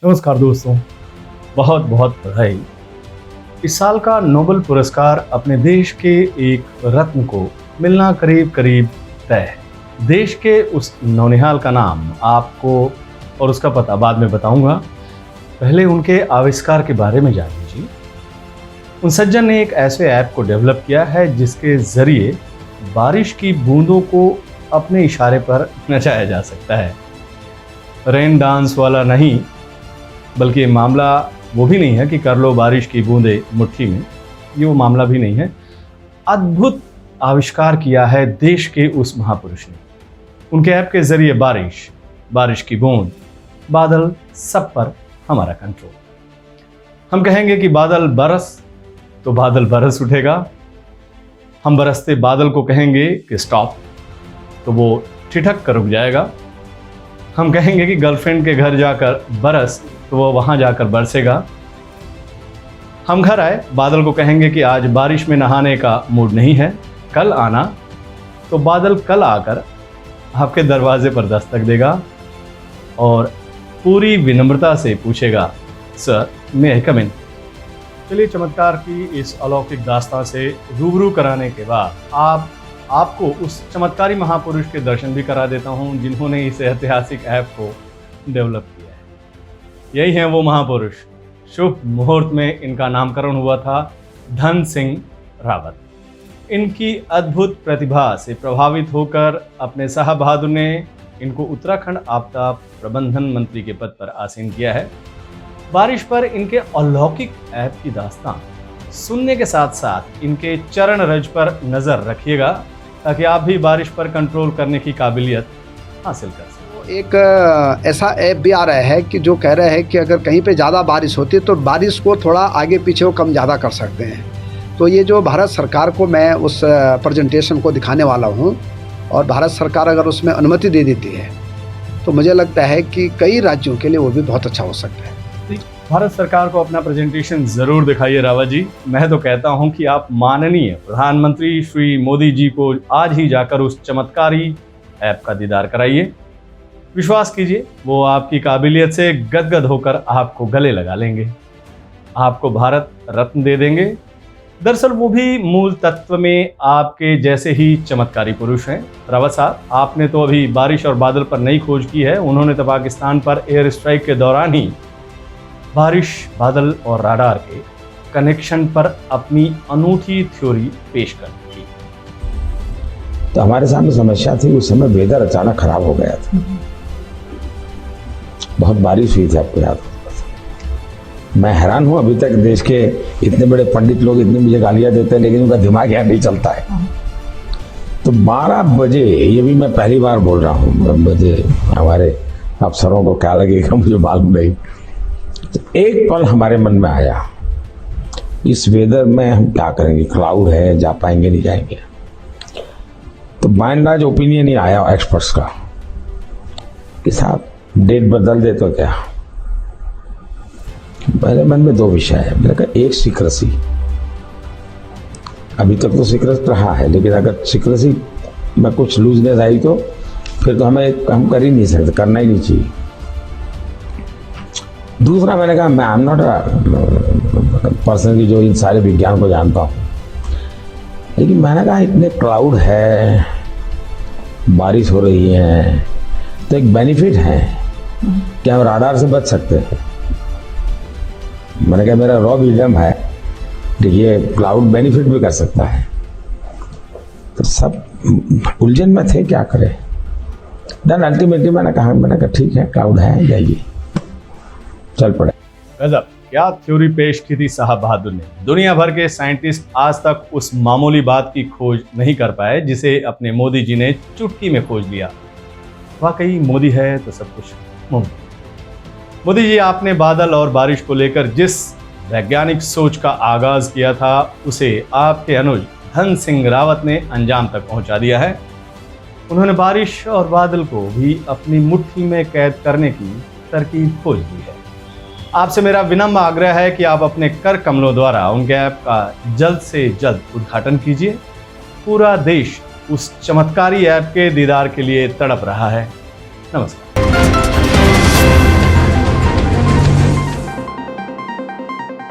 नमस्कार दोस्तों, बहुत बहुत बधाई। इस साल का नोबेल पुरस्कार अपने देश के एक रत्न को मिलना करीब करीब तय है। देश के उस नौनिहाल का नाम आपको और उसका पता बाद में बताऊंगा। पहले उनके आविष्कार के बारे में जान लीजिए। उन सज्जन ने एक ऐसे ऐप को डेवलप किया है जिसके जरिए बारिश की बूंदों को अपने इशारे पर नचाया जा सकता है। रेन डांस वाला नहीं, बल्कि मामला वो भी नहीं है कि कर लो बारिश की बूंदे मुट्ठी में, ये वो मामला भी नहीं है। अद्भुत आविष्कार किया है देश के उस महापुरुष ने। उनके ऐप के जरिए बारिश की बूंद, बादल, सब पर हमारा कंट्रोल। हम कहेंगे कि बादल बरस तो बादल बरस उठेगा। हम बरसते बादल को कहेंगे कि स्टॉप तो वो ठिठक कर रुक जाएगा। हम कहेंगे कि गर्लफ्रेंड के घर जाकर बरस तो वो वहाँ जाकर बरसेगा। हम घर आए, बादल को कहेंगे कि आज बारिश में नहाने का मूड नहीं है, कल आना, तो बादल कल आकर आपके दरवाजे पर दस्तक देगा और पूरी विनम्रता से पूछेगा, सर मे आई कम इन। चलिए, चमत्कार की इस अलौकिक दास्तां से रूबरू कराने के बाद आपको उस चमत्कारी महापुरुष के दर्शन भी करा देता हूं जिन्होंने इस ऐतिहासिक ऐप को डेवलप किया है। यही हैं वो महापुरुष। शुभ मुहूर्त में इनका नामकरण हुआ था, धन सिंह रावत। इनकी अद्भुत प्रतिभा से प्रभावित होकर अपने साहब बहादुर ने इनको उत्तराखंड आपदा प्रबंधन मंत्री के पद पर आसीन किया है। बारिश पर इनके अलौकिक ऐप की दास्तां सुनने के साथ साथ इनके चरण रज पर नजर रखिएगा ताकि आप भी बारिश पर कंट्रोल करने की काबिलियत हासिल कर सकें। एक ऐसा ऐप भी आ रहा है कि जो कह रहा है कि अगर कहीं पे ज़्यादा बारिश होती है तो बारिश को थोड़ा आगे पीछे वो कम ज़्यादा कर सकते हैं। तो ये जो भारत सरकार को मैं उस प्रेजेंटेशन को दिखाने वाला हूँ और भारत सरकार अगर उसमें अनुमति दे देती है तो मुझे लगता है कि कई राज्यों के लिए वो भी बहुत अच्छा हो सकता है। भारत सरकार को अपना प्रेजेंटेशन जरूर दिखाइए रावत जी। मैं तो कहता हूं कि आप माननीय प्रधानमंत्री श्री मोदी जी को आज ही जाकर उस चमत्कारी ऐप का दीदार कराइए। विश्वास कीजिए, वो आपकी काबिलियत से गदगद होकर आपको गले लगा लेंगे, आपको भारत रत्न दे देंगे। दरअसल वो भी मूल तत्व में आपके जैसे ही चमत्कारी पुरुष हैं। रावत साहब, आपने तो अभी बारिश और बादल पर नई खोज की है। उन्होंने तो पाकिस्तान पर एयर स्ट्राइक के दौरान ही बारिश, बादल और राडार के कनेक्शन पर अपनी अनूठी थ्योरी पेश कर दी थी। तो हमारे सामने समस्या थी, उस समय वेदर अचानक खराब हो गया था। बहुत बारिश हुई थी, आपको याद होगा। मैं हैरान हूँ, अभी तक देश के इतने बड़े पंडित लोग इतनी मुझे गालियाँ देते हैं लेकिन उनका दिमाग यहाँ नहीं चलता है। तो 12 बजे, ये भी मैं पहली बार बोल रहा हूँ, बजे हमारे अफसरों को क्या लगेगा मुझे मालूम नहीं। तो एक पल हमारे मन में आया, इस वेदर में हम क्या करेंगे, क्लाउड है, जा पाएंगे नहीं जाएंगे। तो बाय एंड लार्ज ओपिनियन ही आया एक्सपर्ट्स का कि साहब डेट बदल दे तो क्या। मेरे मन में 2 विषय है। मैंने कहा, एक सीक्रेसी, अभी तक तो सीक्रेट रहा है लेकिन अगर सीक्रेसी में कुछ लूजनेस आई तो फिर तो हम कर ही नहीं सकते, करना ही नहीं चाहिए। दूसरा, मैंने कहा, मैं आई एम नॉट पर्सन की जो इन सारे विज्ञान को जानता हूँ, लेकिन मैंने कहा इतने क्लाउड है, बारिश हो रही है, तो एक बेनिफिट है कि हम राडार से बच सकते हैं। मैंने कहा मेरा रॉ विजडम है कि ये क्लाउड बेनिफिट भी कर सकता है। तो सब उलझन में थे, क्या करें। देन अल्टीमेटली मैंने कहा ठीक है, क्लाउड है, जाइए, चल पड़े। गजब, क्या थ्योरी पेश की थी साहब बहादुर ने। दुनिया भर के साइंटिस्ट आज तक उस मामूली बात की खोज नहीं कर पाए जिसे अपने मोदी जी ने चुटकी में खोज लिया। वाकई मोदी है तो सब कुछ मुमकिन। मोदी जी, आपने बादल और बारिश को लेकर जिस वैज्ञानिक सोच का आगाज किया था उसे आपके अनुज धन सिंह रावत ने अंजाम तक पहुंचा दिया है। उन्होंने बारिश और बादल को भी अपनी मुट्ठी में कैद करने की तरकीब खोज दी है। आपसे मेरा विनम्र आग्रह है कि आप अपने कर कमलों द्वारा उनके ऐप का जल्द से जल्द उद्घाटन कीजिए। पूरा देश उस चमत्कारी ऐप के दीदार के लिए तड़प रहा है। नमस्कार।